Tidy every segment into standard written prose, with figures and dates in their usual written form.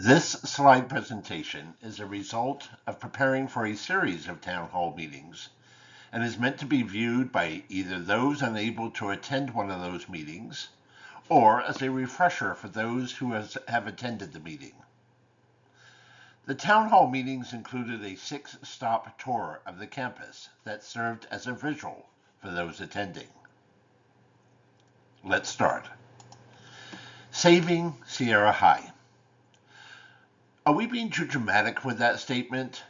This slide presentation is a result of preparing for a series of town hall meetings and is meant to be viewed by either those unable to attend one of those meetings or as a refresher for those who have attended the meeting. The town hall meetings included a 6-stop tour of the campus that served as a visual for those attending. Let's start. Saving Sierra High. Are we being too dramatic with that statement?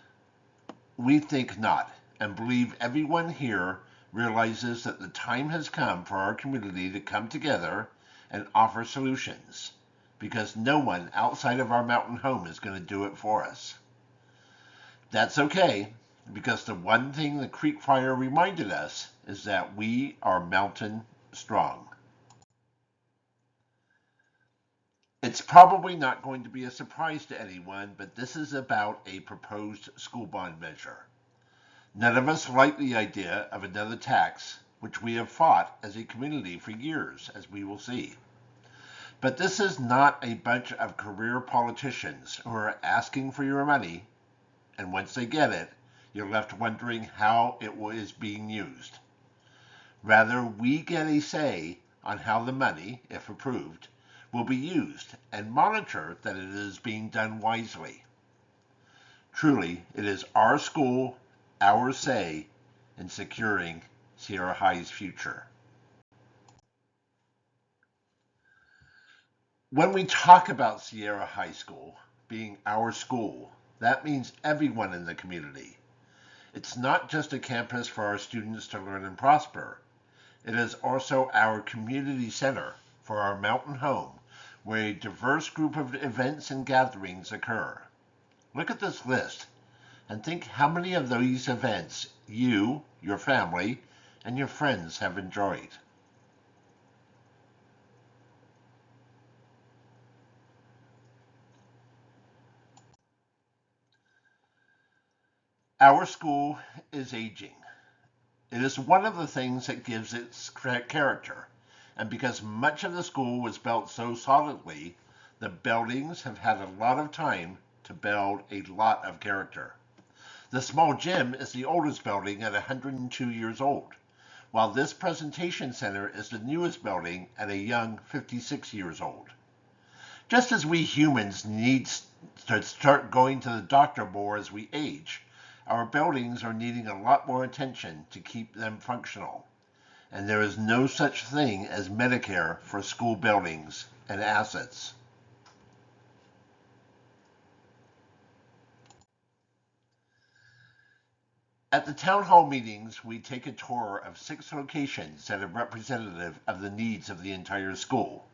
We think not, and believe everyone here realizes that the time has come for our community to come together and offer solutions, because no one outside of our mountain home is going to do it for us. That's okay, because the one thing the Creek Fire reminded us is that we are mountain strong. It's probably not going to be a surprise to anyone, but this is about a proposed school bond measure. None of us like the idea of another tax, which we have fought as a community for years, as we will see. But this is not a bunch of career politicians who are asking for your money, and once they get it, you're left wondering how it is being used. Rather, we get a say on how the money, if approved, will be used and monitor that it is being done wisely. Truly, it is our school, our say in securing Sierra High's future. When we talk about Sierra High School being our school, that means everyone in the community. It's not just a campus for our students to learn and prosper. It is also our community center for our mountain home, where a diverse group of events and gatherings occur. Look at this list and think how many of these events you, your family, and your friends have enjoyed. Our school is aging. It is one of the things that gives its character. And because much of the school was built so solidly, the buildings have had a lot of time to build a lot of character. The small gym is the oldest building at 102 years old, while this presentation center is the newest building at a young 56 years old. Just as we humans need to start going to the doctor more as we age, our buildings are needing a lot more attention to keep them functional. And there is no such thing as Medicare for school buildings and assets. At the town hall meetings, we take a tour of 6 locations that are representative of the needs of the entire school.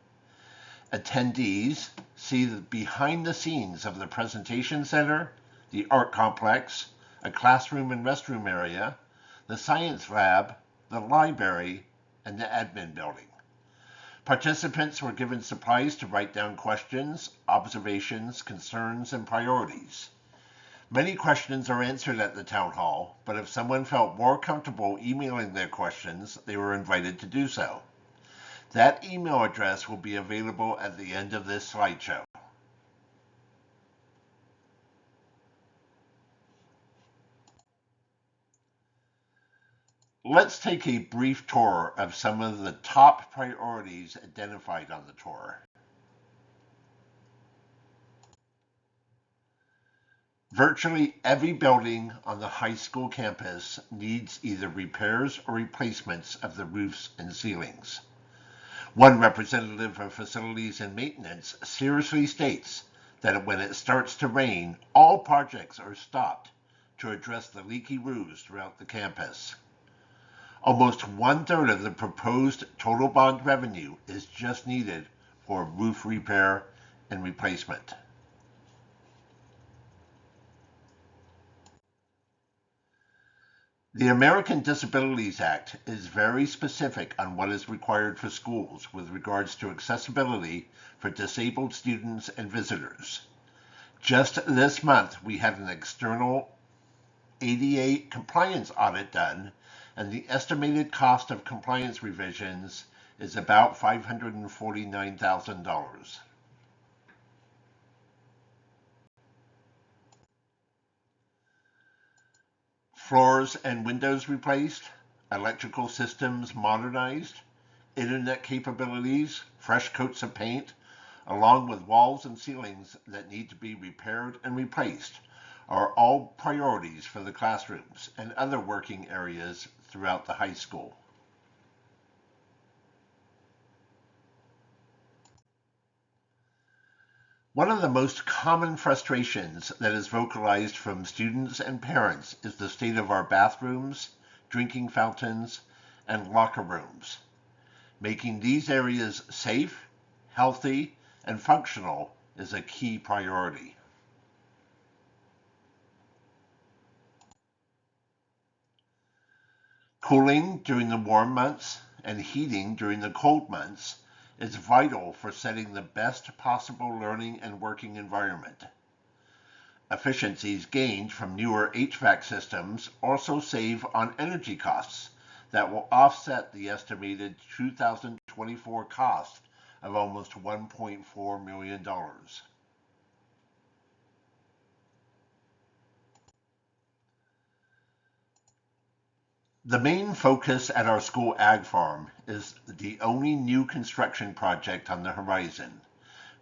Attendees see the behind the scenes of the presentation center, the art complex, a classroom and restroom area, the science lab, the library, and the admin building. Participants were given supplies to write down questions, observations, concerns, and priorities. Many questions are answered at the town hall, but if someone felt more comfortable emailing their questions, they were invited to do so. That email address will be available at the end of this slideshow. Let's take a brief tour of some of the top priorities identified on the tour. Virtually every building on the high school campus needs either repairs or replacements of the roofs and ceilings. One representative of facilities and maintenance seriously states that when it starts to rain, all projects are stopped to address the leaky roofs throughout the campus. Almost 1/3 of the proposed total bond revenue is just needed for roof repair and replacement. The American Disabilities Act is very specific on what is required for schools with regards to accessibility for disabled students and visitors. Just this month, we had an external ADA compliance audit done, and the estimated cost of compliance revisions is about $549,000. Floors and windows replaced, electrical systems modernized, internet capabilities, fresh coats of paint, along with walls and ceilings that need to be repaired and replaced, are all priorities for the classrooms and other working areas throughout the high school. One of the most common frustrations that is vocalized from students and parents is the state of our bathrooms, drinking fountains, and locker rooms. Making these areas safe, healthy, and functional is a key priority. Cooling during the warm months and heating during the cold months is vital for setting the best possible learning and working environment. Efficiencies gained from newer HVAC systems also save on energy costs that will offset the estimated 2024 cost of almost $1.4 million. The main focus at our school ag farm is the only new construction project on the horizon,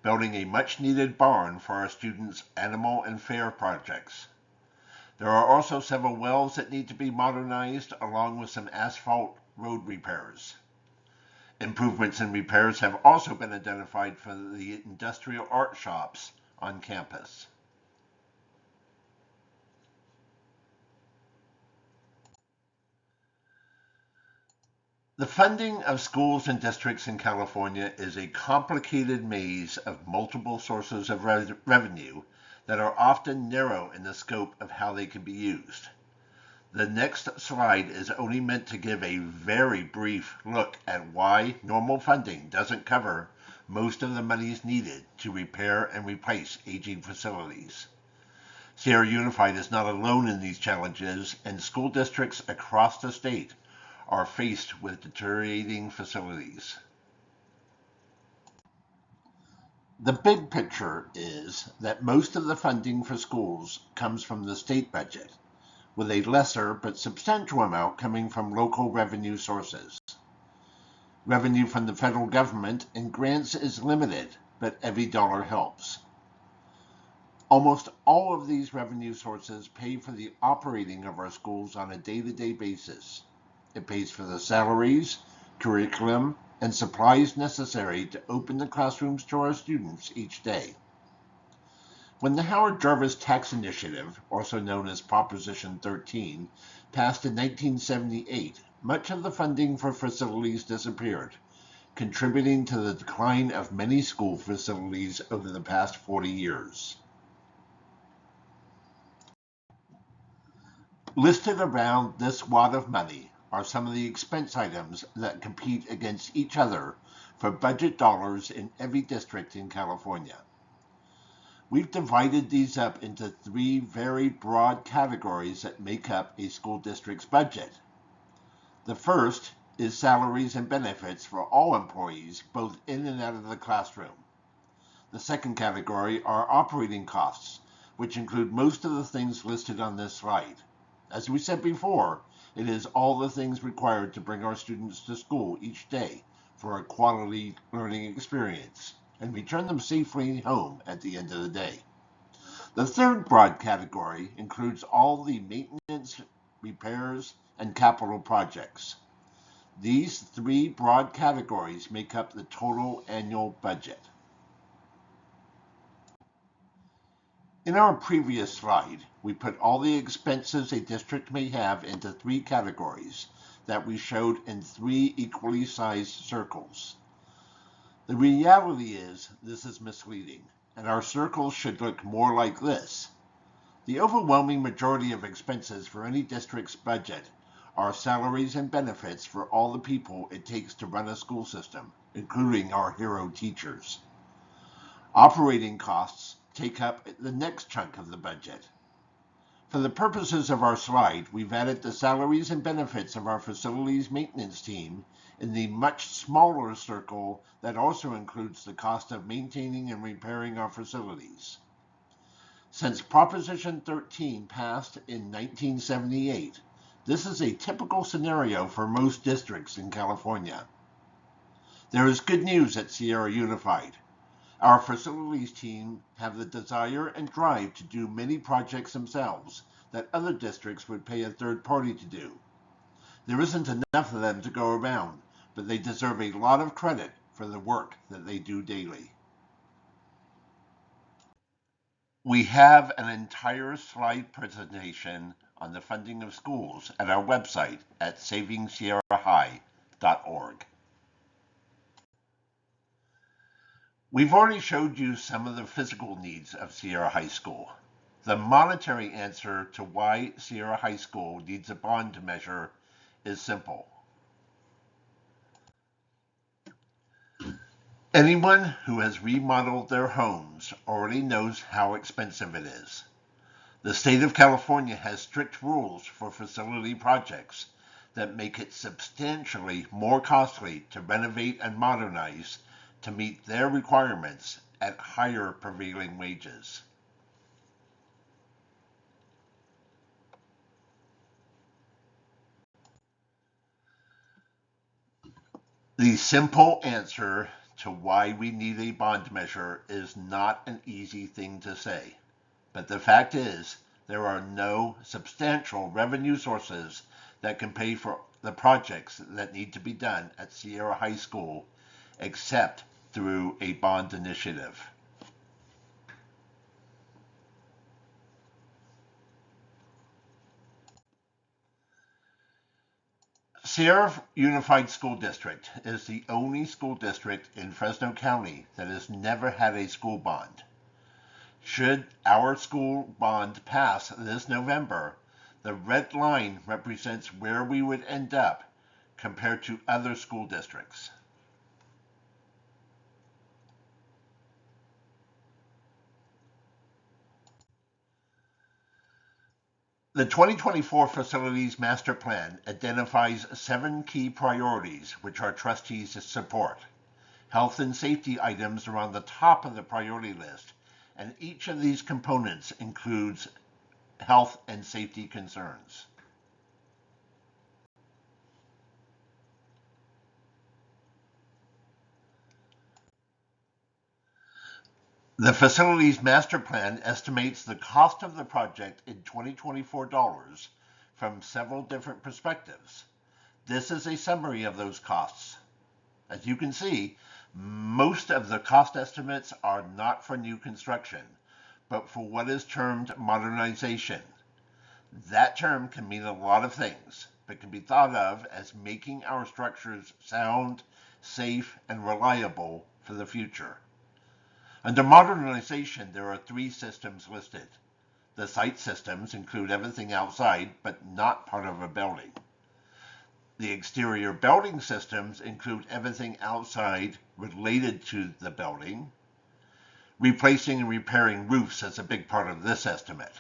building a much needed barn for our students' animal and fair projects. There are also several wells that need to be modernized, along with some asphalt road repairs. Improvements and repairs have also been identified for the industrial art shops on campus. The funding of schools and districts in California is a complicated maze of multiple sources of revenue that are often narrow in the scope of how they can be used. The next slide is only meant to give a very brief look at why normal funding doesn't cover most of the monies needed to repair and replace aging facilities. Sierra Unified is not alone in these challenges, and school districts across the state are faced with deteriorating facilities. The big picture is that most of the funding for schools comes from the state budget, with a lesser but substantial amount coming from local revenue sources. Revenue from the federal government and grants is limited, but every dollar helps. Almost all of these revenue sources pay for the operating of our schools on a day-to-day basis. It pays for the salaries, curriculum, and supplies necessary to open the classrooms to our students each day. When the Howard Jarvis Tax Initiative, also known as Proposition 13, passed in 1978, much of the funding for facilities disappeared, contributing to the decline of many school facilities over the past 40 years. Listed around this wad of money are some of the expense items that compete against each other for budget dollars in every district in California. We've divided these up into three very broad categories that make up a school district's budget. The first is salaries and benefits for all employees, both in and out of the classroom. The second category are operating costs, which include most of the things listed on this slide. As we said before, it is all the things required to bring our students to school each day for a quality learning experience and return them safely home at the end of the day. The third broad category includes all the maintenance, repairs, and capital projects. These three broad categories make up the total annual budget. In our previous slide, we put all the expenses a district may have into three categories that we showed in three equally sized circles. The reality is this is misleading, and our circles should look more like this. The overwhelming majority of expenses for any district's budget are salaries and benefits for all the people it takes to run a school system, including our hero teachers. Operating costs take up the next chunk of the budget. For the purposes of our slide, we've added the salaries and benefits of our facilities maintenance team in the much smaller circle that also includes the cost of maintaining and repairing our facilities. Since Proposition 13 passed in 1978, this is a typical scenario for most districts in California. There is good news at Sierra Unified. Our facilities team have the desire and drive to do many projects themselves that other districts would pay a third party to do. There isn't enough of them to go around, but they deserve a lot of credit for the work that they do daily. We have an entire slide presentation on the funding of schools at our website at savingsierrahigh.org. We've already showed you some of the physical needs of Sierra High School. The monetary answer to why Sierra High School needs a bond measure is simple. Anyone who has remodeled their homes already knows how expensive it is. The state of California has strict rules for facility projects that make it substantially more costly to renovate and modernize to meet their requirements at higher prevailing wages. The simple answer to why we need a bond measure is not an easy thing to say, but the fact is there are no substantial revenue sources that can pay for the projects that need to be done at Sierra High School except through a bond initiative. Sierra Unified School District is the only school district in Fresno County that has never had a school bond. Should our school bond pass this November, the red line represents where we would end up compared to other school districts. The 2024 Facilities Master Plan identifies 7 key priorities which our trustees support. Health and safety items are on the top of the priority list, and each of these components includes health and safety concerns. The Facilities Master Plan estimates the cost of the project in 2024 dollars from several different perspectives. This is a summary of those costs. As you can see, most of the cost estimates are not for new construction, but for what is termed modernization. That term can mean a lot of things, but can be thought of as making our structures sound, safe, and reliable for the future. Under modernization, there are 3 systems listed. The site systems include everything outside, but not part of a building. The exterior building systems include everything outside related to the building. Replacing and repairing roofs is a big part of this estimate.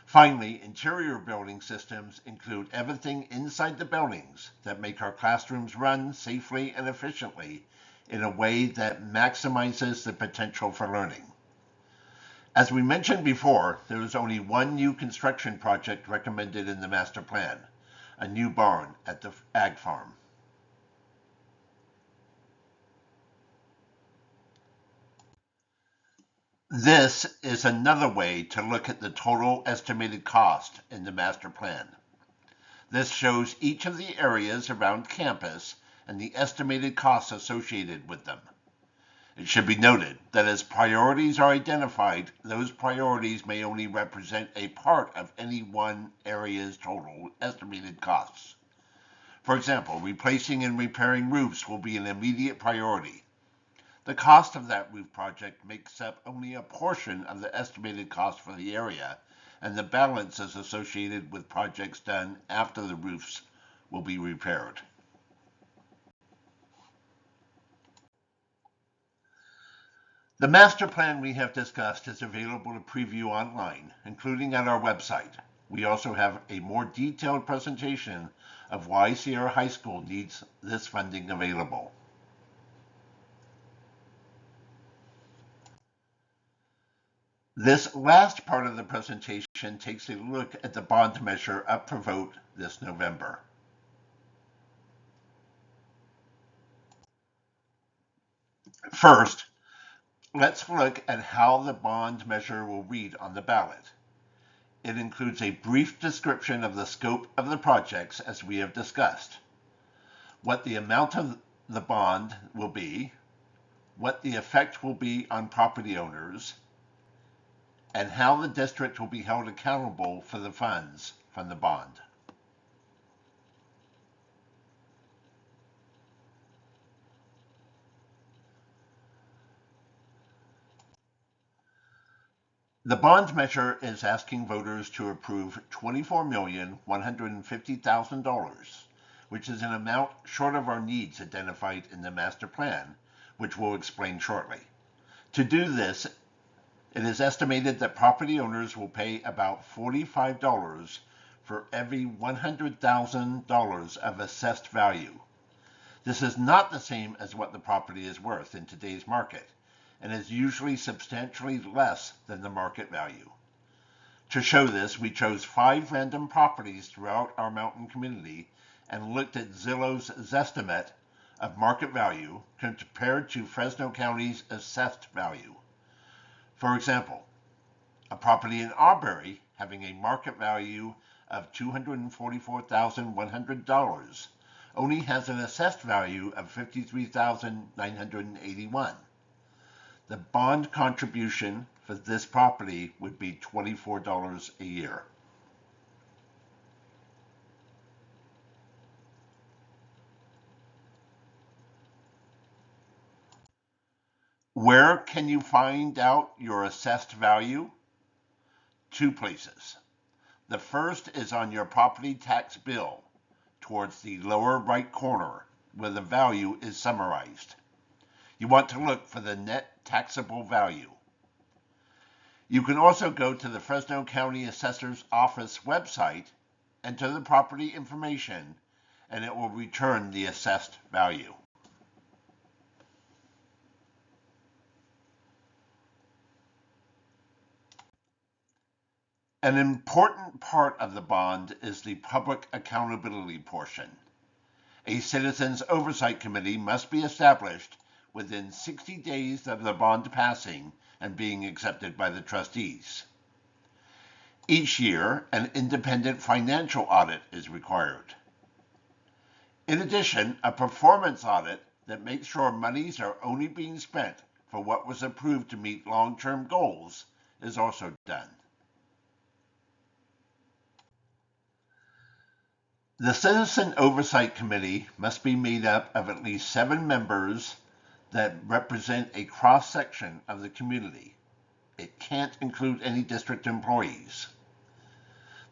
Finally, interior building systems include everything inside the buildings that make our classrooms run safely and efficiently in a way that maximizes the potential for learning. As we mentioned before, there is only one new construction project recommended in the master plan, a new barn at the ag farm. This is another way to look at the total estimated cost in the master plan. This shows each of the areas around campus and the estimated costs associated with them. It should be noted that as priorities are identified, those priorities may only represent a part of any one area's total estimated costs. For example, replacing and repairing roofs will be an immediate priority. The cost of that roof project makes up only a portion of the estimated cost for the area, and the balance is associated with projects done after the roofs will be repaired. The master plan we have discussed is available to preview online, including at our website. We also have a more detailed presentation of why Sierra High School needs this funding available. This last part of the presentation takes a look at the bond measure up for vote this November. First, let's look at how the bond measure will read on the ballot. It includes a brief description of the scope of the projects as we have discussed, what the amount of the bond will be, what the effect will be on property owners, and how the district will be held accountable for the funds from the bond. The bond measure is asking voters to approve $24,150,000, which is an amount short of our needs identified in the master plan, which we'll explain shortly. To do this, it is estimated that property owners will pay about $45 for every $100,000 of assessed value. This is not the same as what the property is worth in today's market, and is usually substantially less than the market value. To show this, we chose 5 random properties throughout our mountain community and looked at Zillow's Zestimate of market value compared to Fresno County's assessed value. For example, a property in Auberry having a market value of $244,100 only has an assessed value of $53,981. The bond contribution for this property would be $24 a year. Where can you find out your assessed value? 2 places. The first is on your property tax bill, towards the lower right corner, where the value is summarized. You want to look for the net taxable value. You can also go to the Fresno County Assessor's Office website, enter the property information, and it will return the assessed value. An important part of the bond is the public accountability portion. A Citizens Oversight Committee must be established within 60 days of the bond passing and being accepted by the trustees. Each year, an independent financial audit is required. In addition, a performance audit that makes sure monies are only being spent for what was approved to meet long-term goals is also done. The Citizen Oversight Committee must be made up of at least 7 members that represent a cross-section of the community. It can't include any district employees.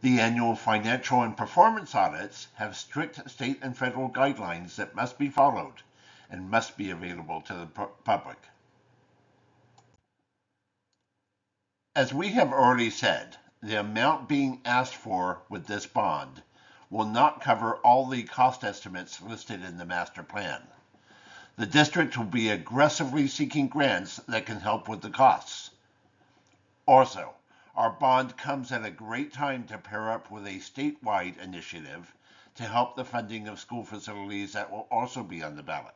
The annual financial and performance audits have strict state and federal guidelines that must be followed and must be available to the public. As we have already said, the amount being asked for with this bond will not cover all the cost estimates listed in the master plan. The district will be aggressively seeking grants that can help with the costs. Also, our bond comes at a great time to pair up with a statewide initiative to help the funding of school facilities that will also be on the ballot.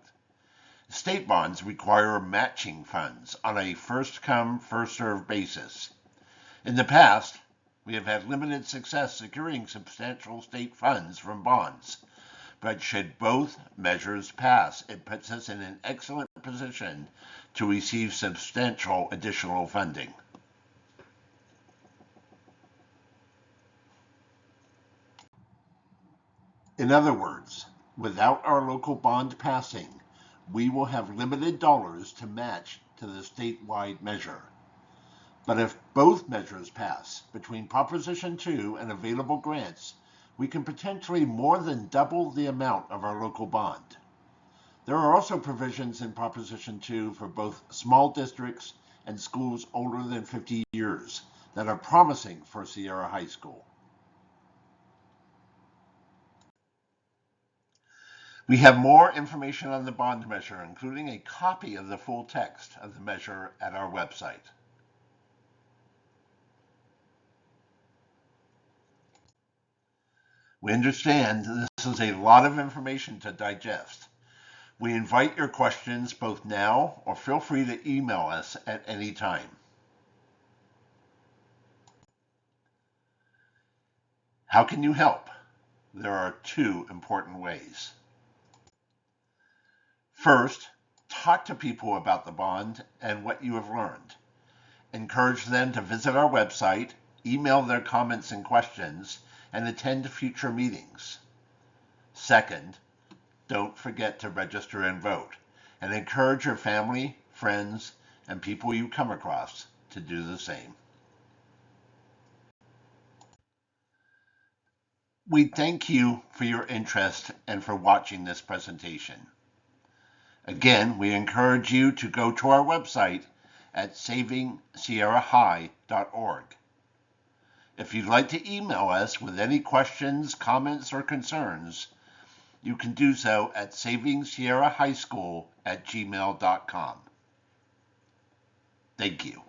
State bonds require matching funds on a first-come, first-served basis. In the past, we have had limited success securing substantial state funds from bonds, but should both measures pass, it puts us in an excellent position to receive substantial additional funding. In other words, without our local bond passing, we will have limited dollars to match to the statewide measure. But if both measures pass, between Proposition 2 and available grants, we can potentially more than double the amount of our local bond. There are also provisions in Proposition 2 for both small districts and schools older than 50 years that are promising for Sierra High School. We have more information on the bond measure, including a copy of the full text of the measure at our website. We understand this is a lot of information to digest. We invite your questions both now or feel free to email us at any time. How can you help? There are two important ways. First, talk to people about the bond and what you have learned. Encourage them to visit our website, email their comments and questions, and attend future meetings. Second, don't forget to register and vote, and encourage your family, friends, and people you come across to do the same. We thank you for your interest and for watching this presentation. Again, we encourage you to go to our website at savingsierrahigh.org. If you'd like to email us with any questions, comments, or concerns, you can do so at savingsierrahighschool@gmail.com. Thank you.